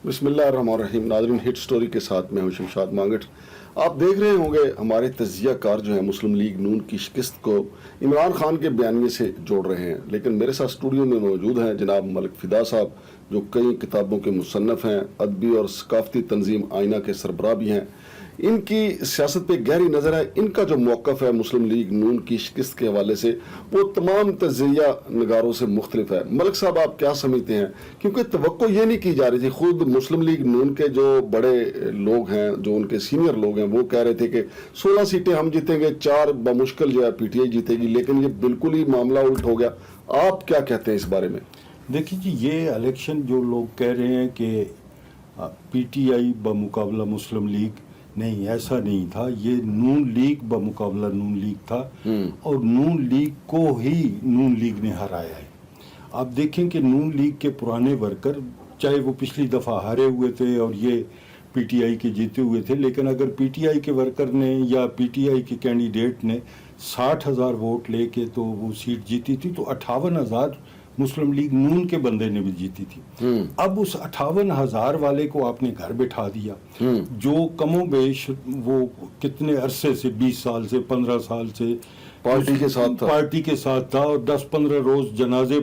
بسم اللہ الرحمن الرحیم. ناظرین، ہٹ سٹوری کے ساتھ میں ہوں شمشاد مانگٹ. آپ دیکھ رہے ہوں گے ہمارے تجزیہ کار جو ہیں مسلم لیگ نون کی شکست کو عمران خان کے بیانیے سے جوڑ رہے ہیں، لیکن میرے ساتھ اسٹوڈیو میں موجود ہیں جناب ملک فدا صاحب جو کئی کتابوں کے مصنف ہیں، ادبی اور ثقافتی تنظیم آئینہ کے سربراہ بھی ہیں. ان کی سیاست پہ گہری نظر ہے. ان کا جو موقف ہے مسلم لیگ نون کی شکست کے حوالے سے وہ تمام تجزیہ نگاروں سے مختلف ہے. ملک صاحب، آپ کیا سمجھتے ہیں؟ کیونکہ توقع یہ نہیں کی جا رہی تھی. خود مسلم لیگ نون کے جو بڑے لوگ ہیں، جو ان کے سینئر لوگ ہیں، وہ کہہ رہے تھے کہ 16 سیٹیں ہم جیتیں گے، 4 بمشکل جو ہے پی ٹی آئی جیتے گی، لیکن یہ بالکل ہی معاملہ الٹ ہو گیا. آپ کیا کہتے ہیں اس بارے میں؟ دیکھیے جی، یہ الیکشن جو لوگ کہہ رہے ہیں کہ P T I بمقابلہ Muslim league, نہیں، ایسا نہیں تھا. یہ نون لیگ بمقابلہ نون لیگ تھا، اور نون لیگ کو ہی نون لیگ نے ہرایا ہے. آپ دیکھیں کہ نون لیگ کے پرانے ورکر، چاہے وہ پچھلی دفعہ ہارے ہوئے تھے اور یہ پی ٹی آئی کے جیتے ہوئے تھے، لیکن اگر پی ٹی آئی کے ورکر نے یا پی ٹی آئی کے کینڈیڈیٹ نے 60,000 ووٹ لے کے تو وہ سیٹ جیتی تھی، تو 58,000 مسلم لیگ نون کے بندے نے بھی جیتی تھی. اب اس 58,000 والے کو آپ نے گھر بٹھا دیا، جو کم و بیش وہ کتنے عرصے سے، 20 سال سے، 15 سال سے پارٹی کے ساتھ تھا اور 10-15 روز جنازے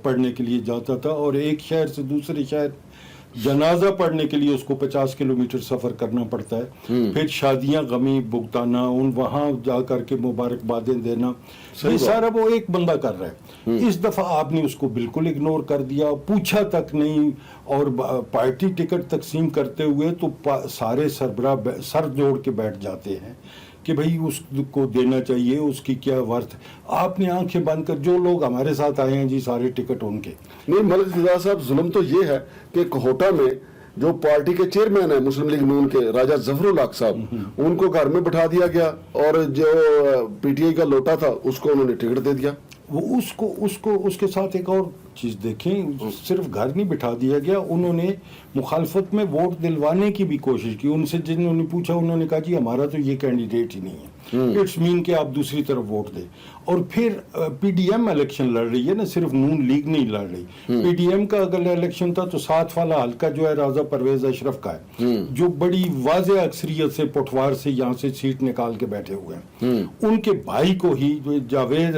پڑھنے کے لیے جاتا تھا، اور ایک شہر سے دوسرے شہر جنازہ پڑھنے کے لیے اس کو 50 کلومیٹر سفر کرنا پڑتا ہے. پھر شادیاں غمی بھگتانا، وہاں جا کر کے مبارکبادیں دینا، یہ سارا وہ ایک بندہ کر رہا ہے. اس دفعہ آپ نے اس کو بالکل اگنور کر دیا، پوچھا تک نہیں. اور پارٹی ٹکٹ تقسیم کرتے ہوئے تو سارے سربراہ سر جوڑ کے بیٹھ جاتے ہیں کہ بھئی اس کو دینا چاہیے، اس کی کیا ورتھ. آپ نے آنکھیں بند کر، جو لوگ ہمارے ساتھ آئے ہیں جی، سارے ٹکٹ ان کے. نہیں ملک فدا صاحب، ظلم تو یہ ہے کہ کوہوٹا میں جو پارٹی کے چیئرمین ہیں مسلم لیگ نون کے، راجہ ظفر الحق صاحب، ان کو گھر میں بٹھا دیا گیا، اور جو پی ٹی آئی کا لوٹا تھا اس کو انہوں نے ٹکٹ دے دیا. وہ اس کے ساتھ ایک اور چیز دیکھیں، صرف گھر نہیں بٹھا دیا گیا، انہوں نے مخالفت میں ووٹ دلوانے کی بھی کوشش کی. ان سے جنہوں نے پوچھا انہوں نے کہا جی ہمارا تو یہ کینڈیڈیٹ ہی نہیں ہے، اٹس مین کہ آپ دوسری طرف ووٹ دیں. اور پھر پی ڈی ایم الیکشن لڑ رہی ہے نا، صرف نون لیگ نہیں لڑ رہی. پی ڈی ایم کا اگر الیکشن تھا تو 7 والا حلقہ جو ہے راجہ پرویز اشرف کا ہے، جو بڑی واضح اکثریت سے پٹوار سے یہاں سے سیٹ نکال کے بیٹھے ہوئے ہیں. ان کے بھائی کو ہی،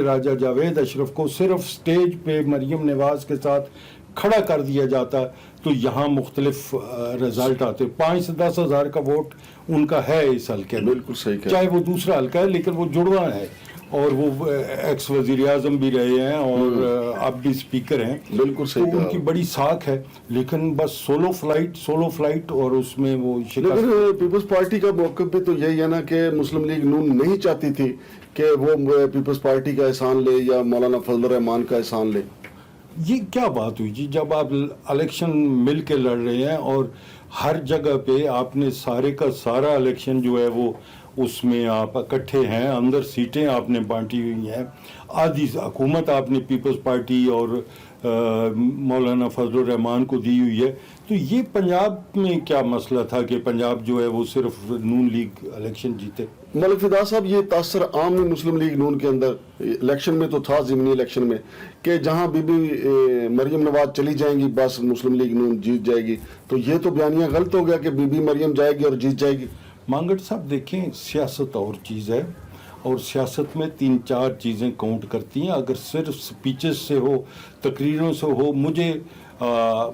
راجہ جاوید اشرف کو، صرف سٹیج پہ مریم نواز کے ساتھ کھڑا کر دیا جاتا تو یہاں مختلف رزلٹ آتے. 5 سے 10 ہزار کا ووٹ ان کا ہے اس حلقے میں. بالکل صحیح، چاہے وہ دوسرا حلقہ ہے لیکن وہ جڑواں ہے، اور وہ ایکس وزیر اعظم بھی رہے ہیں اور اب بھی اسپیکر ہیں. بالکل صحیح، تو ان کی بڑی ساکھ ہے. لیکن بس سولو فلائٹ اور اس میں وہ لیکن پیپلز پارٹی کا موقف بھی تو یہی ہے نا کہ مسلم لیگ نون نہیں چاہتی تھی کہ وہ پیپلز پارٹی کا احسان لے یا مولانا فضل الرحمان کا احسان لے. یہ کیا بات ہوئی جی، جب آپ الیکشن مل کے لڑ رہے ہیں اور ہر جگہ پہ آپ نے سارے کا سارا الیکشن جو ہے وہ اس میں آپ اکٹھے ہیں، اندر سیٹیں آپ نے بانٹی ہوئی ہیں، آدھی حکومت آپ نے پیپلز پارٹی اور مولانا فضل الرحمان کو دی ہوئی ہے. تو یہ پنجاب میں کیا مسئلہ تھا کہ پنجاب جو ہے وہ صرف نون لیگ الیکشن جیتے؟ ملک فدا صاحب، یہ تاثر عام میں مسلم لیگ نون کے اندر الیکشن میں تو تھا، ضمنی الیکشن میں، کہ جہاں بی بی مریم نواز چلی جائیں گی بس مسلم لیگ نون جیت جائے گی. تو یہ تو بیانیہ غلط ہو گیا کہ بی بی مریم جائے گی اور جیت جائے گی. مانگٹ صاحب دیکھیں، سیاست اور چیز ہے، اور سیاست میں 3-4 چیزیں کاؤنٹ کرتی ہیں. اگر صرف سپیچز سے ہو، تقریروں سے ہو،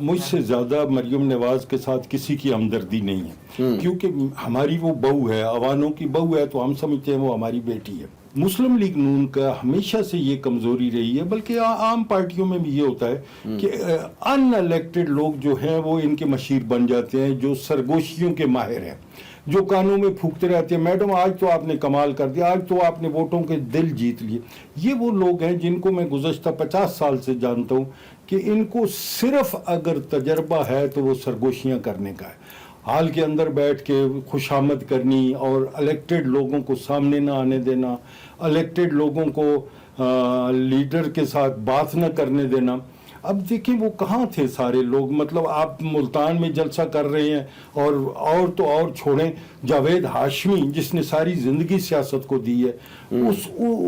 مجھ سے زیادہ مریم نواز کے ساتھ کسی کی ہمدردی نہیں ہے، کیونکہ ہماری وہ بہو ہے، عوانوں کی بہو ہے، تو ہم سمجھتے ہیں وہ ہماری بیٹی ہے. مسلم لیگ نون کا ہمیشہ سے یہ کمزوری رہی ہے، بلکہ عام پارٹیوں میں بھی یہ ہوتا ہے کہ ان الیکٹڈ لوگ جو ہیں وہ ان کے مشیر بن جاتے ہیں، جو سرگوشیوں کے ماہر ہیں، جو کانوں میں پھونکتے رہتے ہیں، میڈم آج تو آپ نے کمال کر دیا، آج تو آپ نے ووٹوں کے دل جیت لیے. یہ وہ لوگ ہیں جن کو میں گزشتہ 50 سال سے جانتا ہوں کہ ان کو صرف اگر تجربہ ہے تو وہ سرگوشیاں کرنے کا ہے، حال کے اندر بیٹھ کے خوشامد کرنی اور الیکٹڈ لوگوں کو سامنے نہ آنے دینا، الیکٹڈ لوگوں کو لیڈر کے ساتھ بات نہ کرنے دینا. اب دیکھیں وہ کہاں تھے سارے لوگ. مطلب آپ ملتان میں جلسہ کر رہے ہیں، اور تو اور چھوڑیں، جاوید ہاشمی جس نے ساری زندگی سیاست کو دی ہے،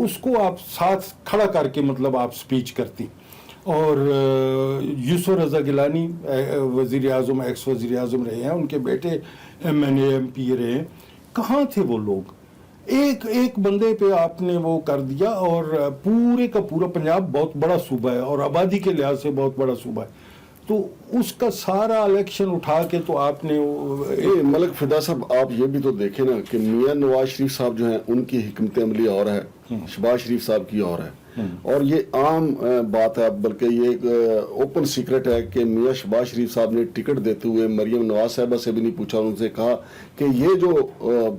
اس کو آپ ساتھ کھڑا کر کے مطلب آپ سپیچ کرتی. اور یوسف رضا گیلانی وزیر اعظم ایکس وزیر اعظم رہے ہیں, ان کے بیٹے MNA MP رہے ہیں. کہاں تھے وہ لوگ؟ ایک بندے پہ آپ نے وہ کر دیا, اور پورے کا پورا پنجاب بہت بڑا صوبہ ہے اور آبادی کے لحاظ سے بہت بڑا صوبہ ہے, تو اس کا سارا الیکشن اٹھا کے تو آپ نے ملک فدا صاحب آپ یہ بھی تو دیکھیں نا کہ میاں نواز شریف صاحب جو ہیں ان کی حکمت عملی اور ہے, شہباز شریف صاحب کی اور ہے, اور یہ عام بات ہے, بلکہ یہ ایک اوپن سیکرٹ ہے کہ میاں شہباز شریف صاحب نے ٹکٹ دیتے ہوئے مریم نواز صاحبہ سے بھی نہیں پوچھا, ان سے کہا کہ یہ جو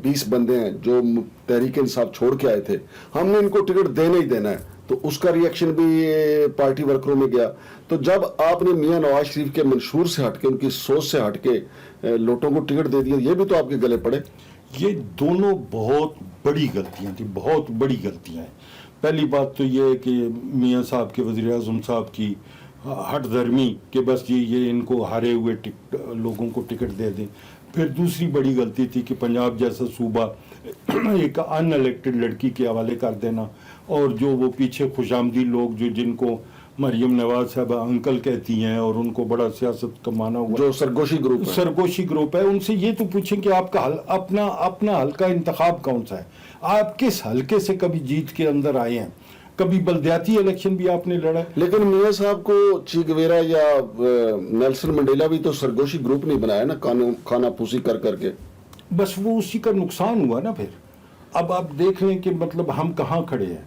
20 بندے ہیں جو تحریک انصاف چھوڑ کے آئے تھے, ہم نے ان کو ٹکٹ دینا ہی دینا ہے. تو اس کا ریئیکشن بھی پارٹی ورکروں میں گیا. تو جب آپ نے میاں نواز شریف کے منشور سے ہٹ کے, ان کی سوچ سے ہٹ کے لوٹوں کو ٹکٹ دے دیا, یہ بھی تو آپ کے گلے پڑے. یہ دونوں بہت بڑی غلطیاں تھیں, بہت بڑی غلطیاں ہیں. پہلی بات تو یہ ہے کہ میاں صاحب کے وزیر اعظم صاحب کی ہٹ دھرمی کہ بس یہ ان کو ہارے ہوئے لوگوں کو ٹکٹ دے دیں. پھر دوسری بڑی غلطی تھی کہ پنجاب جیسا صوبہ ایک ان الیکٹڈ لڑکی کے حوالے کر دینا, اور جو وہ پیچھے خوش آمدید لوگ جن کو مریم نواز صاحبہ انکل کہتی ہیں اور ان کو بڑا سیاست کمانا ہوا, جو سرگوشی گروپ ہے, ان سے یہ تو پوچھیں کہ آپ کا اپنا حلقہ انتخاب کون سا ہے, آپ کس حلقے سے کبھی جیت کے اندر آئے ہیں, کبھی بلدیاتی الیکشن بھی آپ نے لڑا. لیکن میاں صاحب کو چی گویرا یا نیلسن منڈیلا بھی تو سرگوشی گروپ نہیں بنایا نا, کھانا پوسی کر کے. بس وہ اسی کا نقصان ہوا نا. پھر اب آپ دیکھ لیں کہ مطلب ہم کہاں کھڑے ہیں,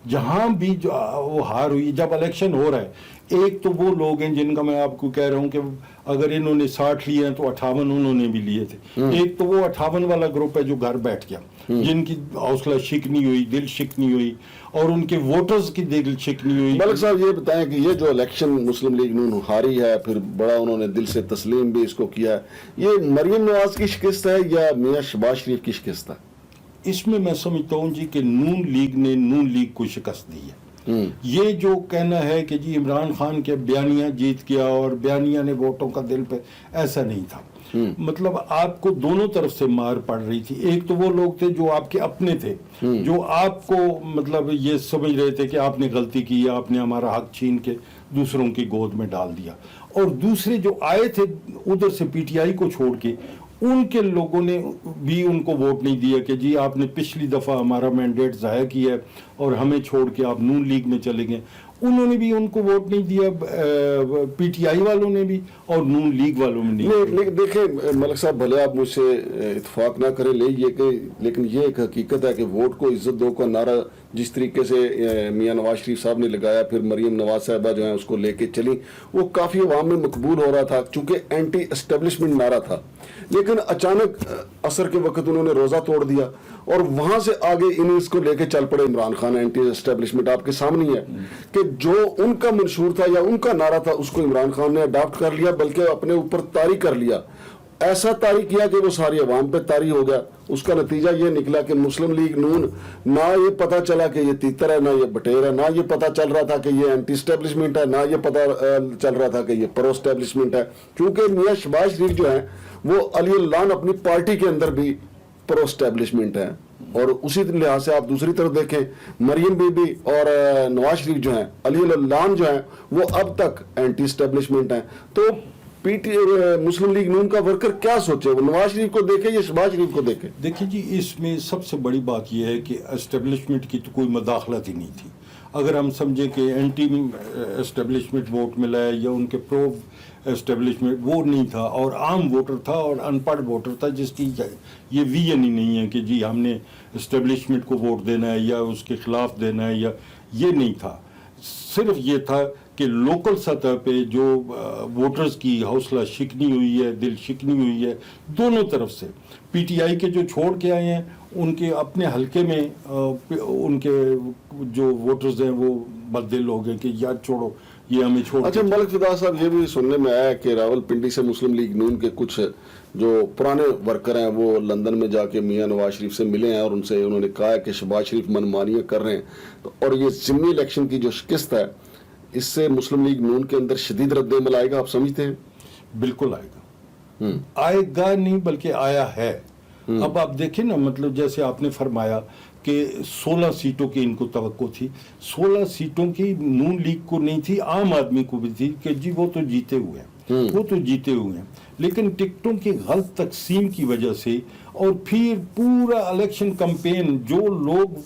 جہاں بھی جو وہ ہار ہوئی. جب الیکشن ہو رہا ہے, ایک تو وہ لوگ ہیں جن کا میں آپ کو کہہ رہا ہوں کہ اگر انہوں نے 60 لیے ہیں تو 58 انہوں نے بھی لیے تھے. ایک تو وہ 58 والا گروپ ہے جو گھر بیٹھ گیا, جن کی حوصلہ شکنی ہوئی, دل شکنی ہوئی, اور ان کے ووٹرز کی دل شکنی ہوئی. ملک صاحب یہ بتائیں کہ یہ جو الیکشن مسلم لیگ نون ہاری ہے, پھر بڑا انہوں نے دل سے تسلیم بھی اس کو کیا ہے, یہ مریم نواز کی شکست ہے یا میاں شہباز شریف کی شکست ہے؟ اس میں سمجھتا ہوں جی کہ نون لیگ نے نون لیگ کو شکست دی ہے. یہ جو کہنا ہے کہ جی عمران خان کے بیانیہ جیت گیا اور بیانیہ نے ووٹوں کا دل پہ, ایسا نہیں تھا. مطلب آپ کو دونوں طرف سے مار پڑ رہی تھی. ایک تو وہ لوگ تھے جو آپ کے اپنے تھے, جو آپ کو مطلب یہ سمجھ رہے تھے کہ آپ نے غلطی کی, آپ نے ہمارا حق چھین کے دوسروں کی گود میں ڈال دیا. اور دوسرے جو آئے تھے ادھر سے PTI کو چھوڑ کے, ان کے لوگوں نے بھی ان کو ووٹ نہیں دیا کہ جی آپ نے پچھلی دفعہ ہمارا مینڈیٹ ضائع کیا ہے اور ہمیں چھوڑ کے آپ نون لیگ میں چلے گئے. انہوں نے بھی ان کو ووٹ نہیں دیا, PTI والوں نے بھی اور نون لیگ والوں نے نہیں. دیکھیں ملک صاحب, بھلے آپ مجھ سے اتفاق نہ کریں, لیکن یہ ایک حقیقت ہے کہ ووٹ کو عزت دو کا نعرہ جس طریقے سے میاں نواز شریف صاحب نے لگایا, پھر مریم نواز صاحبہ جو ہیں اس کو لے کے چلی, وہ کافی عوام میں مقبول ہو رہا تھا چونکہ اینٹی اسٹیبلشمنٹ نعرہ تھا. لیکن اچانک عصر کے وقت انہوں نے روزہ توڑ دیا اور وہاں سے آگے اس کو لے کے چل پڑے عمران خان. اینٹی اسٹیبلشمنٹ آپ کے سامنے ہے کہ جو ان کا منشور تھا یا ان کا نعرہ تھا اس کو عمران خان نے اڈاپٹ کر لیا, بلکہ اپنے اوپر طاری کر لیا. ایسا طاری کیا کہ وہ ساری عوام پہ طاری ہو گیا. اس کا نتیجہ یہ نکلا کہ مسلم لیگ نون, نہ یہ پتا چلا کہ یہ تیتر ہے, نہ یہ بٹیر ہے, نہ یہ پتا چل رہا تھا کہ یہ اینٹی اسٹیبلشمنٹ ہے, نہ یہ پتا چل رہا تھا کہ یہ پرو اسٹیبلشمنٹ ہے. کیونکہ میاں شہباز شریف جو ہیں وہ علی اللہ اپنی پارٹی کے اندر بھی پرو اسٹیبلشمنٹ ہے, اور اسی لحاظ سے آپ دوسری طرف دیکھیں مریم بی بی اور نواز شریف جو ہیں, علی اللہ جو ہیں, وہ اب تک اینٹی اسٹیبلشمنٹ ہیں. تو مسلم لیگ نون کا ورکر کیا سوچے, وہ نواز شریف کو دیکھے یا شہباز شریف کو دیکھے؟ دیکھیں جی, اس میں سب سے بڑی بات یہ ہے کہ اسٹیبلشمنٹ کی تو کوئی مداخلت ہی نہیں تھی. اگر ہم سمجھیں کہ اینٹی اسٹیبلشمنٹ ووٹ ملا ہے یا ان کے پرو اسٹیبلشمنٹ, وہ نہیں تھا, اور عام ووٹر تھا اور ان پڑھ ووٹر تھا جس کی یہ ویژن ہی نہیں ہے کہ جی ہم نے اسٹیبلشمنٹ کو ووٹ دینا ہے یا اس کے خلاف دینا ہے, یا یہ نہیں تھا. صرف یہ تھا کہ لوکل سطح پہ جو ووٹرز کی حوصلہ شکنی ہوئی ہے, دل شکنی ہوئی ہے دونوں طرف سے. PTI کے جو چھوڑ کے آئے ہیں ان کے اپنے حلقے میں ان کے جو ووٹرز ہیں وہ بددل ہو گئے کہ یار چھوڑو, یہ ہمیں چھوڑ. اچھا ملک فدا صاحب, یہ بھی سننے میں آیا کہ راول پنڈی سے مسلم لیگ نون کے کچھ جو پرانے ورکر ہیں وہ لندن میں جا کے میاں نواز شریف سے ملے ہیں اور ان سے انہوں نے کہا ہے کہ شہباز شریف منمانیاں کر رہے ہیں, اور یہ ضمنی الیکشن کی جو شکست ہے اس سے مسلم لیگ نون کے اندر شدید رد عمل آئے گا, آپ سمجھتے ہیں؟ بالکل آئے گا. آئے گا نہیں بلکہ آیا ہے. اب آپ دیکھیں نا, مطلب جیسے آپ نے فرمایا کہ 16 سیٹوں کی ان کو توقع تھی. 16 سیٹوں کی نون لیگ کو نہیں تھی, عام آدمی کو بھی تھی کہ جی وہ تو جیتے ہوئے ہیں, وہ تو جیتے ہوئے ہیں. لیکن ٹکٹوں کی غلط تقسیم کی وجہ سے اور پھر پورا الیکشن کمپین, جو لوگ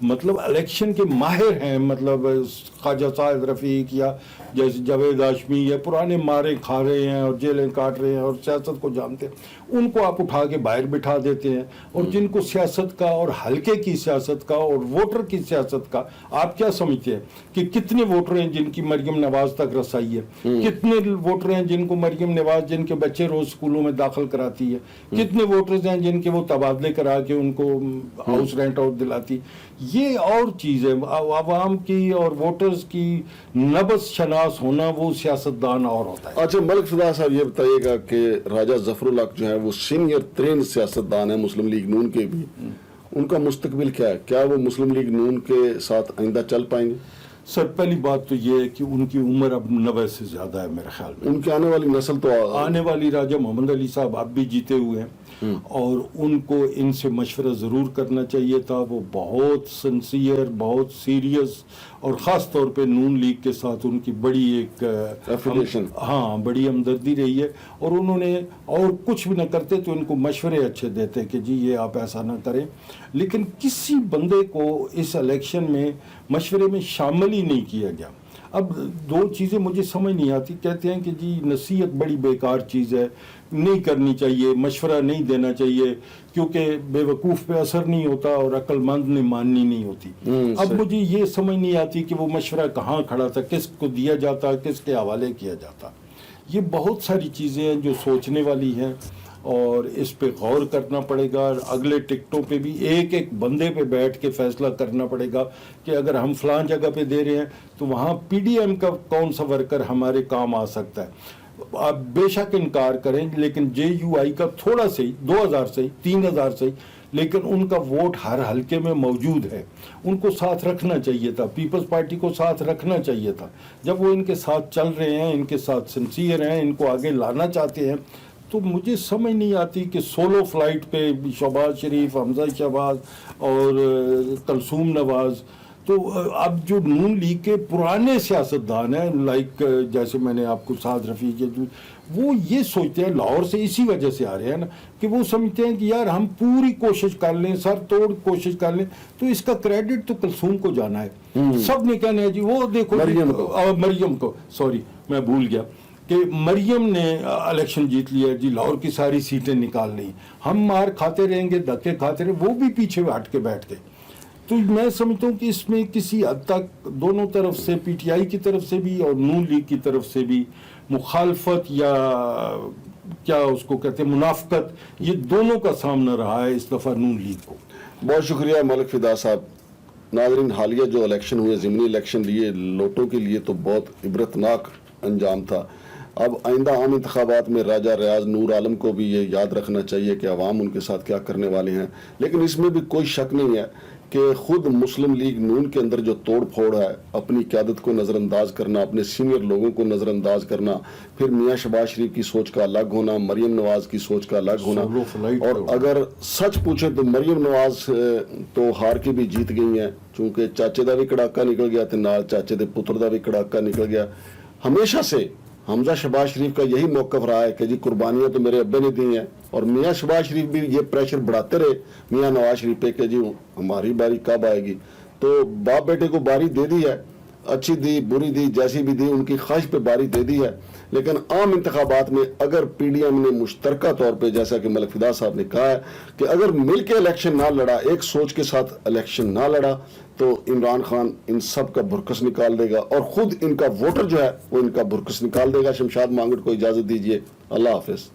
مطلب الیکشن کے ماہر ہیں, مطلب خواجہ سعد رفیق یا جیسے جاوید ہاشمی, یا پرانے مارے کھا رہے ہیں اور جیلیں کاٹ رہے ہیں اور سیاست کو جانتے ہیں, ان کو آپ اٹھا کے باہر بٹھا دیتے ہیں. اور جن کو سیاست کا اور حلقے کی سیاست کا اور ووٹر کی سیاست کا, آپ کیا سمجھتے ہیں کہ کتنے ووٹر ہیں جن کی مریم نواز تک رسائی ہے, کتنے ووٹر ہیں جن کو مریم نواز جن کے بچے روز اسکولوں میں داخل کراتی ہے, کتنے ووٹرز ہیں جن کے وہ تبادلے کرا کے ان کو ہاؤس رینٹ آؤٹ دلاتی. یہ اور چیز ہے, عوام کی اور ووٹرز کی نبض شناس ہونا, وہ سیاستدان اور ہوتا ہے. اچھا ملک فدا صاحب یہ بتائیے گا کہ راجہ ظفر الحق جو ہے وہ سینئر ترین سیاستدان ہیں مسلم لیگ نون کے بھی, ان کا مستقبل کیا ہے؟ کیا وہ مسلم لیگ نون کے ساتھ آئندہ چل پائیں گے؟ سر پہلی بات تو یہ ہے کہ ان کی عمر اب 90 سے زیادہ ہے میرے خیال میں. ان کی آنے والی نسل تو آنے والی راجہ محمد علی صاحب اب بھی جیتے ہوئے ہیں, اور ان کو ان سے مشورہ ضرور کرنا چاہیے تھا. وہ بہت سنسیئر, بہت سیریس, اور خاص طور پہ نون لیگ کے ساتھ ان کی بڑی ایک بڑی ہمدردی رہی ہے, اور انہوں نے اور کچھ بھی نہ کرتے تو ان کو مشورے اچھے دیتے کہ جی یہ آپ ایسا نہ کریں. لیکن کسی بندے کو اس الیکشن میں مشورے میں شامل ہی نہیں کیا گیا. اب دو چیزیں مجھے سمجھ نہیں آتی. کہتے ہیں کہ جی نصیحت بڑی بیکار چیز ہے, نہیں کرنی چاہیے, مشورہ نہیں دینا چاہیے, کیونکہ بے وقوف پہ اثر نہیں ہوتا اور عقل مند نے ماننی نہیں ہوتی. اب مجھے یہ سمجھ نہیں آتی کہ وہ مشورہ کہاں کھڑا تھا, کس کو دیا جاتا, کس کے حوالے کیا جاتا. یہ بہت ساری چیزیں ہیں جو سوچنے والی ہیں, اور اس پہ غور کرنا پڑے گا. اگلے ٹکٹوں پہ بھی ایک ایک بندے پہ بیٹھ کے فیصلہ کرنا پڑے گا کہ اگر ہم فلان جگہ پہ دے رہے ہیں تو وہاں پی ڈی ایم کا کون سا ورکر ہمارے کام آ سکتا ہے. آپ بے شک انکار کریں, لیکن جے یو آئی کا تھوڑا سے 2000 سے 3000 سے, لیکن ان کا ووٹ ہر حلقے میں موجود ہے. ان کو ساتھ رکھنا چاہیے تھا, پیپلز پارٹی کو ساتھ رکھنا چاہیے تھا. جب وہ ان کے ساتھ چل رہے ہیں, ان کے ساتھ سنسیئر ہیں, ان کو آگے لانا چاہتے ہیں, تو مجھے سمجھ نہیں آتی کہ سولو فلائٹ پہ شہباز شریف, حمزہ شہباز اور کلثوم نواز, تو اب جو نون لیگ کے پرانے سیاستدان ہیں لائک جیسے میں نے آپ کو سعد رفیق, وہ یہ سوچتے ہیں, لاہور سے اسی وجہ سے آ رہے ہیں نا, کہ وہ سمجھتے ہیں کہ یار ہم پوری کوشش کر لیں, سر توڑ کوشش کر لیں, تو اس کا کریڈٹ تو کلثوم کو جانا ہے. سب نے کہنا ہے جی وہ دیکھو مریم کو سوری میں بھول گیا کہ مریم نے الیکشن جیت لیا جی, لاہور کی ساری سیٹیں نکال لی, ہم مار کھاتے رہیں گے, دھکے کھاتے رہیں, وہ بھی پیچھے ہٹ کے بیٹھ گئے. تو میں سمجھتا ہوں کہ اس میں کسی حد تک دونوں طرف سے, پی ٹی آئی کی طرف سے بھی اور نون لیگ کی طرف سے بھی, مخالفت یا کیا اس کو کہتے ہیں منافقت, یہ دونوں کا سامنا رہا ہے اس دفعہ نون لیگ کو. بہت شکریہ ملک فدا صاحب. ناظرین, حالیہ جو الیکشن ہوئے, ضمنی الیکشن لیے لوٹوں کے لیے تو بہت عبرتناک انجام تھا. اب آئندہ عام انتخابات میں راجہ ریاض نور عالم کو بھی یہ یاد رکھنا چاہیے کہ عوام ان کے ساتھ کیا کرنے والے ہیں. لیکن اس میں بھی کوئی شک نہیں ہے کہ خود مسلم لیگ نون کے اندر جو توڑ پھوڑ ہے, اپنی قیادت کو نظر انداز کرنا, اپنے سینئر لوگوں کو نظر انداز کرنا, پھر میاں شہباز شریف کی سوچ کا الگ ہونا, مریم نواز کی سوچ کا الگ ہونا. اور اگر سچ پوچھیں تو مریم نواز تو ہار کے بھی جیت گئی ہیں, چونکہ چاچے دا بھی کڑاکا نکل گیا, نال چاچے دے پتر دا بھی کڑاکا نکل گیا. ہمیشہ سے حمزہ شہباز شریف کا یہی موقف رہا ہے کہ جی قربانیاں تو میرے ابے نے دی ہیں, اور میاں شہباز شریف بھی یہ پریشر بڑھاتے رہے میاں نواز شریف پہ کہ جی ہماری باری کب آئے گی. تو باپ بیٹے کو باری دے دی ہے, اچھی دی بری دی جیسی بھی دی, ان کی خواہش پہ باری دے دی ہے. لیکن عام انتخابات میں اگر پی ڈی ایم نے مشترکہ طور پہ, جیسا کہ ملک فدا صاحب نے کہا ہے, کہ اگر مل کے الیکشن نہ لڑا, ایک سوچ کے ساتھ الیکشن نہ لڑا, تو عمران خان ان سب کا بھرکس نکال دے گا, اور خود ان کا ووٹر جو ہے وہ ان کا بھرکس نکال دے گا. شمشاد مانگٹ کو اجازت دیجیے, اللہ حافظ.